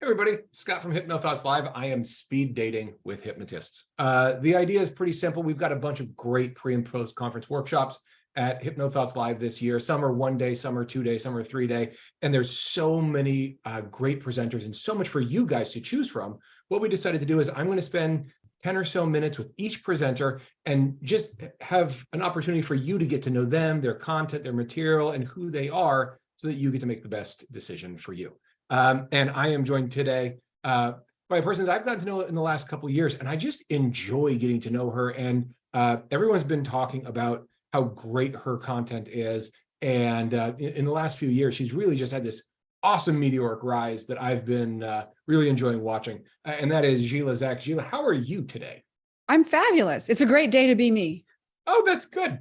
Everybody, Scott from HypnoThoughts Live. I am speed dating with hypnotists. The idea is pretty simple. We've got a bunch of great pre and post conference workshops at HypnoThoughts Live this year. Some are 1 day, some are 2 day, some are 3 day. And there's so many great presenters and so much for you guys to choose from. What we decided to do is I'm going to spend 10 or so minutes with each presenter and just have an opportunity for you to get to know them, their content, their material, and who they are so that you get to make the best decision for you. And I am joined today by a person that I've gotten to know in the last couple of years, and I just enjoy getting to know her. And everyone's been talking about how great her content is. And in the last few years, she's really just had this awesome meteoric rise that I've been really enjoying watching. And that is Gila Zach. Gila, how are you today? I'm fabulous. It's a great day to be me. Oh, that's good.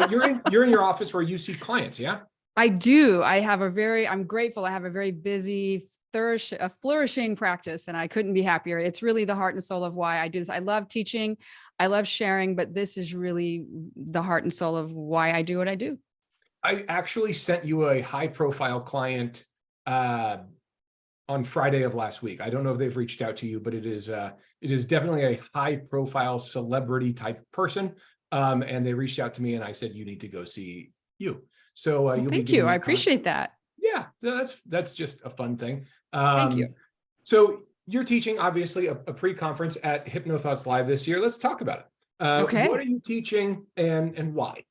You're in your office where you see clients, yeah? I do. I'm grateful. I have a very busy, flourishing practice, and I couldn't be happier. It's really the heart and soul of why I do this. I love teaching. I love sharing, but this is really the heart and soul of why I do what I do. I actually sent you a high profile client on Friday of last week. I don't know if they've reached out to you, but it is definitely a high profile celebrity type person. And they reached out to me and I said, you need to go see you. So well, thank you. I appreciate that. Yeah, that's just a fun thing. Thank you. So you're teaching obviously a pre-conference at HypnoThoughts Live this year. Let's talk about it. Okay. What are you teaching and why?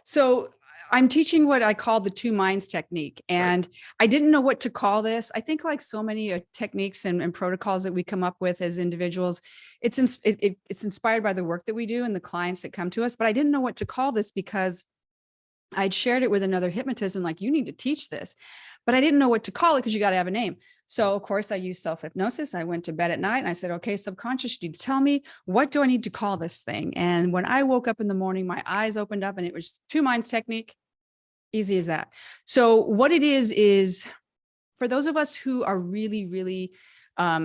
So I'm teaching what I call the 2 minds technique. And right. I didn't know what to call this. I think like so many techniques and protocols that we come up with as individuals, it's inspired by the work that we do and the clients that come to us. But I didn't know what to call this because I'd shared it with another hypnotist and like, you need to teach this, but I didn't know what to call it because you got to have a name. So of course I used self-hypnosis. I went to bed at night and I said, okay, subconscious, you need to tell me, what do I need to call this thing? And when I woke up in the morning, my eyes opened up and it was 2 minds technique. Easy as that. So what it is for those of us who are really,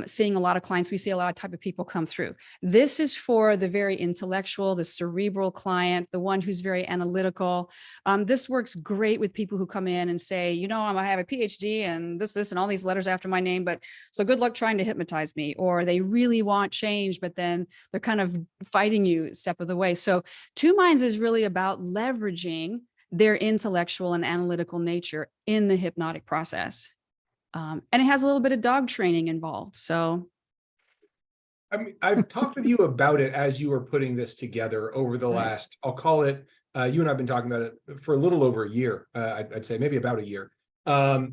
seeing a lot of clients, we see a lot of type of people come through. This is for the very intellectual, the cerebral client, the one who's very analytical. This works great with people who come in and say, you know, I have a PhD and this, and all these letters after my name, but so good luck trying to hypnotize me. Or they really want change, but then they're kind of fighting you step of the way. So 2 minds is really about leveraging their intellectual and analytical nature in the hypnotic process. And it has a little bit of dog training involved. So I mean, I've talked with you about it as you were putting this together over the last, I'll call it, you and I've been talking about it for a little over a year. I'd say maybe about a year. I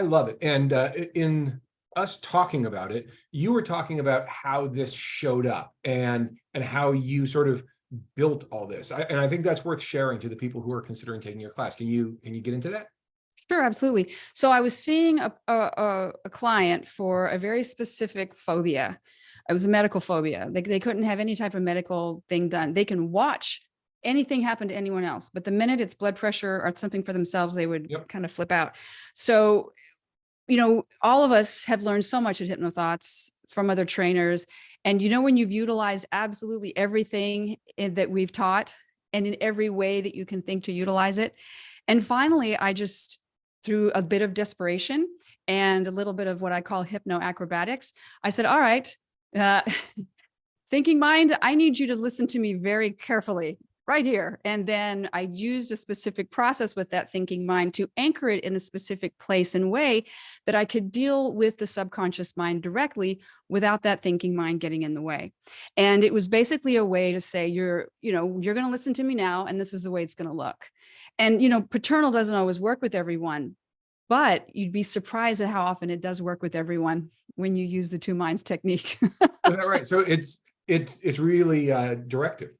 love it. And in us talking about it, you were talking about how this showed up and how you sort of built all this. And I think that's worth sharing to the people who are considering taking your class. Can you get into that? Sure, absolutely. So I was seeing a client for a very specific phobia. It was a medical phobia. They couldn't have any type of medical thing done. They can watch anything happen to anyone else, but the minute it's blood pressure or something for themselves, they would kind of flip out. So, you know, all of us have learned so much at HypnoThoughts from other trainers. And, you know, when you've utilized absolutely everything that we've taught and in every way that you can think to utilize it. And finally, I just, through a bit of desperation and a little bit of what I call hypno acrobatics, I said, all right, thinking mind, I need you to listen to me very carefully right here. And then I used a specific process with that thinking mind to anchor it in a specific place and way that I could deal with the subconscious mind directly without that thinking mind getting in the way. And it was basically a way to say, you're going to listen to me now, and this is the way it's going to look. And, you know, paternal doesn't always work with everyone, but you'd be surprised at how often it does work with everyone when you use the 2 minds technique. Is that right? So it's really directive.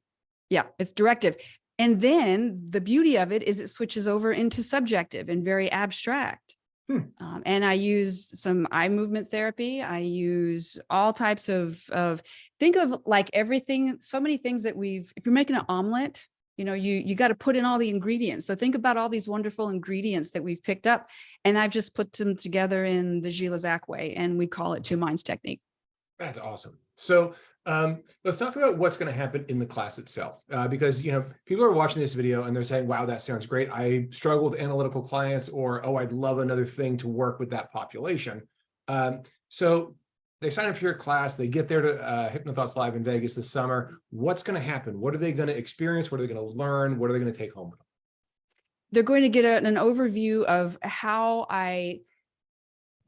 Yeah, it's directive. And then the beauty of it is it switches over into subjective and very abstract. And I use some eye movement therapy. I use all types of think of like everything, so many things that if you're making an omelet, you know, you got to put in all the ingredients. So think about all these wonderful ingredients that we've picked up, and I've just put them together in the Gila Zach way, and we call it 2 minds technique. That's awesome. So Let's talk about what's going to happen in the class itself, because people are watching this video and they're saying, "Wow, that sounds great. I struggle with analytical clients," or "Oh, I'd love another thing to work with that population." So they sign up for your class. They get there to HypnoThoughts Live in Vegas this summer. What's going to happen? What are they going to experience? What are they going to learn? What are they going to take home with them? They're going to get an overview of how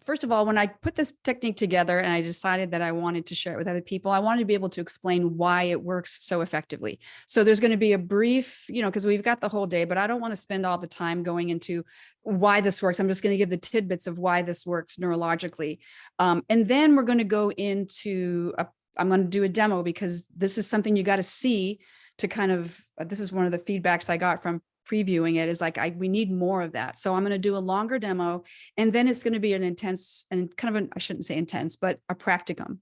first of all, when I put this technique together and I decided that I wanted to share it with other people, I wanted to be able to explain why it works so effectively. So there's going to be a brief, because we've got the whole day, but I don't want to spend all the time going into why this works. I'm just going to give the tidbits of why this works neurologically. And then we're going to go into, I'm going to do a demo, because this is something you got to see to kind of, this is one of the feedbacks I got from previewing it, is like, we need more of that. So I'm going to do a longer demo, and then it's going to be an intense and kind of I shouldn't say intense, but a practicum,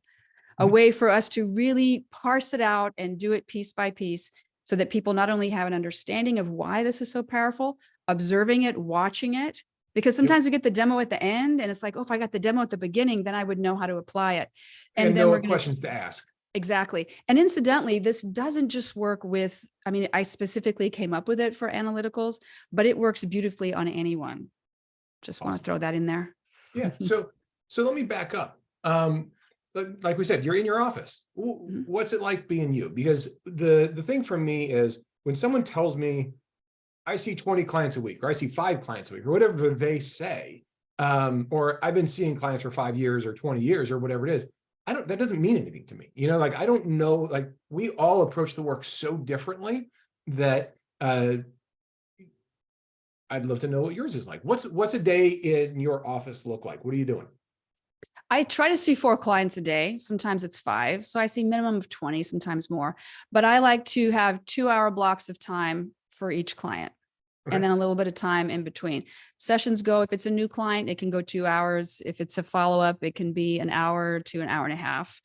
a way for us to really parse it out and do it piece by piece, so that people not only have an understanding of why this is so powerful, observing it, watching it, because sometimes we get the demo at the end and it's like, oh, if I got the demo at the beginning, then I would know how to apply it. And then we're going questions to ask. Exactly. And incidentally, this doesn't just work with, I specifically came up with it for analyticals, but it works beautifully on anyone. Just want to throw that in there. Yeah. So let me back up. Like we said, you're in your office. What's it like being you? Because the thing for me is, when someone tells me I see 20 clients a week, or I see 5 clients a week, or whatever they say, or I've been seeing clients for 5 years or 20 years or whatever it is, that doesn't mean anything to me. I don't know, like, we all approach the work so differently that I'd love to know what yours is like. What's a day in your office look like? What are you doing? I try to see 4 clients a day. Sometimes it's 5. So I see minimum of 20, sometimes more, but I like to have 2-hour blocks of time for each client. And then a little bit of time in between. Sessions go, if it's a new client, it can go 2 hours. If it's a follow-up, it can be an hour to an hour and a half.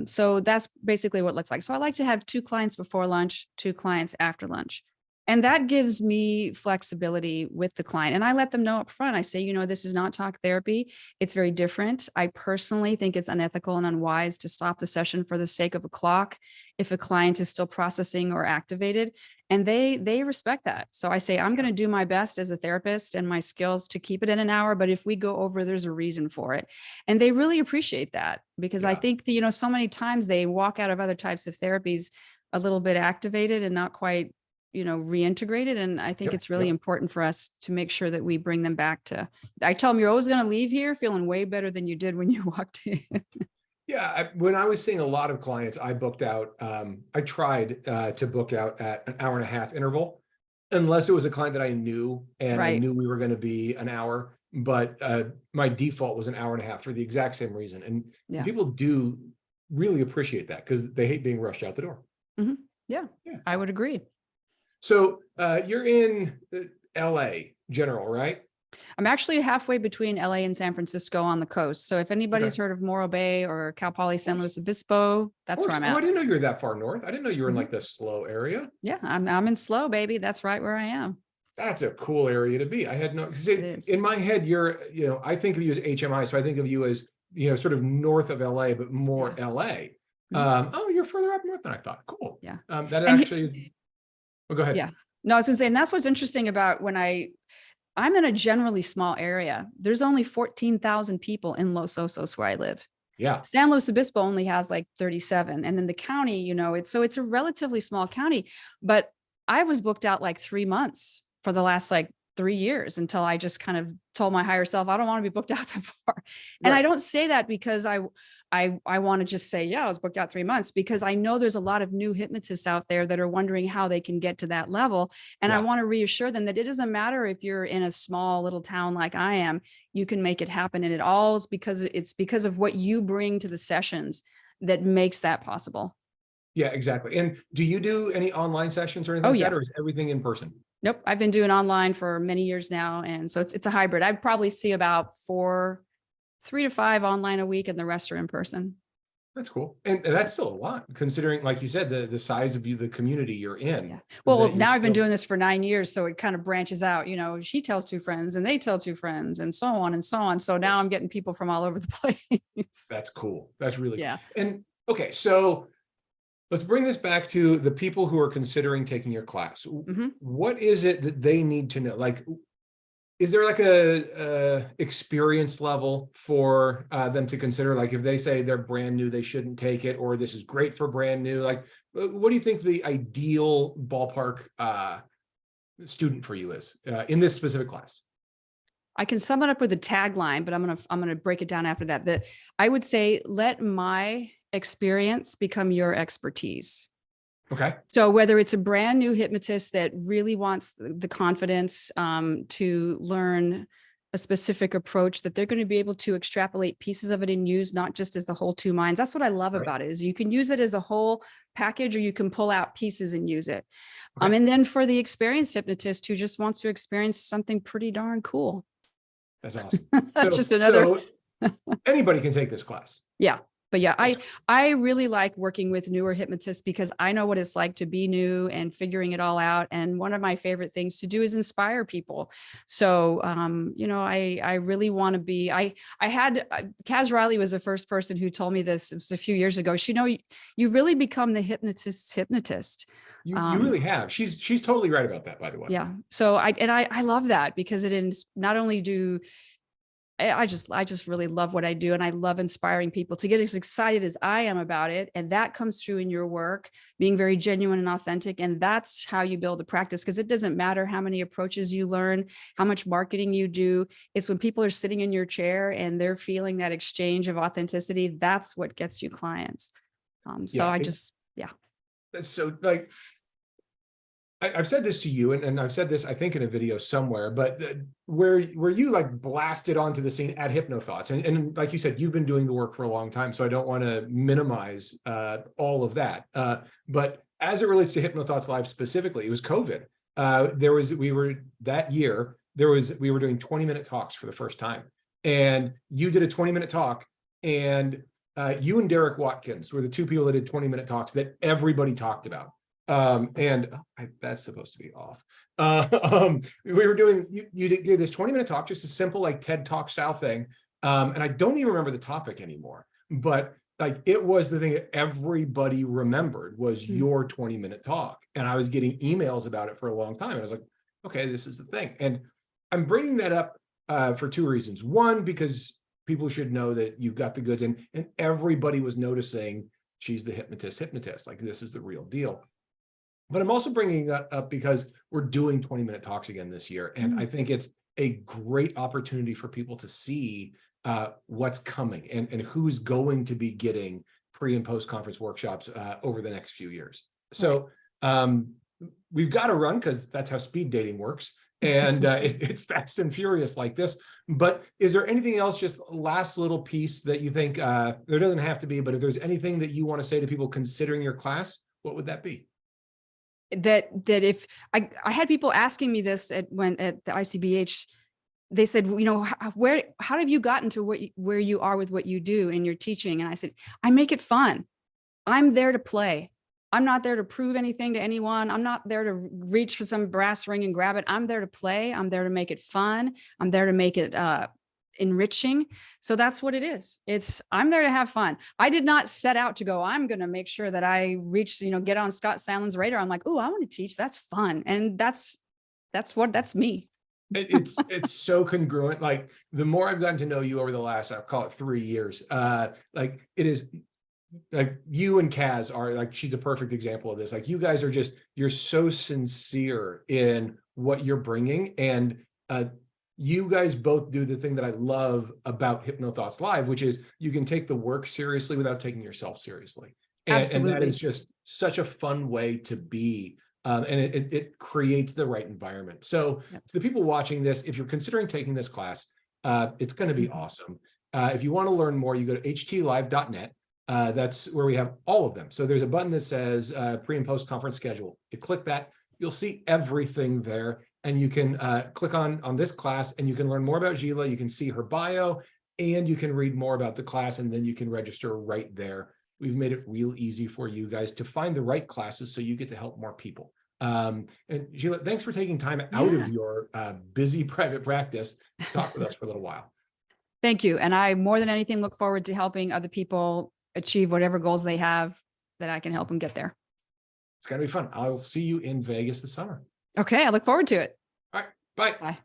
So that's basically what it looks like. So I like to have 2 clients before lunch, 2 clients after lunch. And that gives me flexibility with the client. And I let them know up front. I say, this is not talk therapy. It's very different. I personally think it's unethical and unwise to stop the session for the sake of a clock if a client is still processing or activated. And they respect that. So I say, I'm going to do my best as a therapist and my skills to keep it in an hour. But if we go over, there's a reason for it. And they really appreciate that, because I think that, so many times they walk out of other types of therapies a little bit activated and not quite, reintegrated. And I think it's really important for us to make sure that we bring them back to, I tell them, you're always going to leave here feeling way better than you did when you walked in. Yeah, when I was seeing a lot of clients, I booked out, I tried to book out at an hour and a half interval, unless it was a client that I knew, and I knew we were going to be an hour, but my default was an hour and a half for the exact same reason. And people do really appreciate that, because they hate being rushed out the door. Yeah, I would agree. So you're in LA general, right? I'm actually halfway between LA and San Francisco on the coast. So if anybody's heard of Morro Bay or Cal Poly San Luis Obispo, that's where I'm at. Oh, I didn't know you were that far north. I didn't know you were in like the SLO area. Yeah, I'm in SLO, baby. That's right where I am. That's a cool area to be. I had no, in my head, I think of you as HMI. So I think of you as, sort of north of LA, but more LA. Oh, you're further up north than I thought. Cool. Yeah. That actually, go ahead. Yeah. No, I was going to say, and that's what's interesting about when I'm in a generally small area. There's only 14,000 people in Los Osos where I live. Yeah. San Luis Obispo only has like 37. And then the county, it's a relatively small county, but I was booked out like 3 months for the last 3 years, until I just kind of told my higher self, I don't want to be booked out that far. And I don't say that because I want to just say, I was booked out 3 months, because I know there's a lot of new hypnotists out there that are wondering how they can get to that level. And I want to reassure them that it doesn't matter if you're in a small little town like I am, you can make it happen. And it's because of what you bring to the sessions that makes that possible. Yeah, exactly. And do you do any online sessions or anything like that, or is everything in person? Nope. I've been doing online for many years now. And so it's a hybrid. I probably see about 3 to 5 online a week, and the rest are in person. That's cool. And that's still a lot, considering, like you said, the size of the community you're in. Yeah. Well, now I've been doing this for 9 years, so it kind of branches out, she tells 2 friends and they tell 2 friends, and so on and so on. So now I'm getting people from all over the place. That's cool. That's really cool. Yeah. And Okay, so let's bring this back to the people who are considering taking your class. What is it that they need to know? Like, is there like a experience level for them to consider? Like if they say they're brand new, they shouldn't take it, or this is great for brand new. Like, what do you think the ideal ballpark student for you is in this specific class? I can sum it up with a tagline, but I'm gonna break it down after that. That I would say, let my experience become your expertise. Okay. So whether it's a brand new hypnotist that really wants the confidence to learn a specific approach that they're going to be able to extrapolate pieces of it and use, not just as the whole two minds. That's what I love about it, is you can use it as a whole package, or you can pull out pieces and use it. Okay. And then for the experienced hypnotist who just wants to experience something pretty darn cool. That's awesome. That's just another. Anybody can take this class. Yeah. But yeah, I really like working with newer hypnotists because I know what it's like to be new and figuring it all out. And one of my favorite things to do is inspire people. So, you know, I really want to be, I had, Kaz Riley was the first person who told me this. It was a few years ago. She know you really become the hypnotist's hypnotist. You really have. She's totally right about that, by the way. Yeah. So I love that because it is not only do I just really love what I do. And I love inspiring people to get as excited as I am about it. And that comes through in your work, being very genuine and authentic. And that's how you build a practice, because it doesn't matter how many approaches you learn, how much marketing you do. It's when people are sitting in your chair and they're feeling that exchange of authenticity. That's what gets you clients. That's so, like, I've said this to you, and I've said this, I think, in a video somewhere, but where you like blasted onto the scene at HypnoThoughts, and like you said, you've been doing the work for a long time, so I don't want to minimize all of that. But as it relates to HypnoThoughts Live specifically, it was COVID. We were doing 20-minute talks for the first time, and you did a 20-minute talk, and you and Derek Watkins were the two people that did 20-minute talks that everybody talked about. That's supposed to be off. We were doing, you did this 20-minute talk, just a simple like TED Talk style thing. And I don't even remember the topic anymore, but like it was the thing that everybody remembered was your 20-minute talk. And I was getting emails about it for a long time. And I was like, okay, this is the thing. And I'm bringing that up for two reasons. One, because people should know that you've got the goods, and everybody was noticing she's the hypnotist. Like this is the real deal. But I'm also bringing that up because we're doing 20-minute talks again this year. And I think it's a great opportunity for people to see what's coming and who's going to be getting pre and post conference workshops over the next few years. So we've got to run because that's how speed dating works. And it's fast and furious like this. But is there anything else, just last little piece that you think, there doesn't have to be, but if there's anything that you want to say to people considering your class, what would that be? That if I had people asking me this at the ICBH, they said, you know, how have you gotten to where you are with what you do in your teaching? And I said, I make it fun. I'm there to play. I'm not there to prove anything to anyone. I'm not there to reach for some brass ring and grab it. I'm there to play. I'm there to make it fun. I'm there to make it enriching. So that's what it is. I'm there to have fun. I did not set out to go, I'm going to make sure that I reach, get on Scott Sandland's radar. I'm like, oh, I want to teach. That's fun. And that's me. It's so congruent. Like the more I've gotten to know you over the last, I'll call it 3 years, like it is like you and Kaz are like, she's a perfect example of this. Like you guys are you're so sincere in what you're bringing. And you guys both do the thing that I love about HypnoThoughts Live, which is you can take the work seriously without taking yourself seriously. And that is just such a fun way to be. And it creates the right environment. So to the people watching this, if you're considering taking this class, it's going to be awesome. If you want to learn more, you go to htlive.net. That's where we have all of them. So there's a button that says pre and post conference schedule. You click that, you'll see everything there. And you can click on this class and you can learn more about Gila. You can see her bio and you can read more about the class, and then you can register right there. We've made it real easy for you guys to find the right classes so you get to help more people. And Gila, thanks for taking time out of your busy private practice to talk with us for a little while. Thank you. And I more than anything look forward to helping other people achieve whatever goals they have, that I can help them get there. It's going to be fun. I'll see you in Vegas this summer. Okay. I look forward to it. All right. Bye. Bye.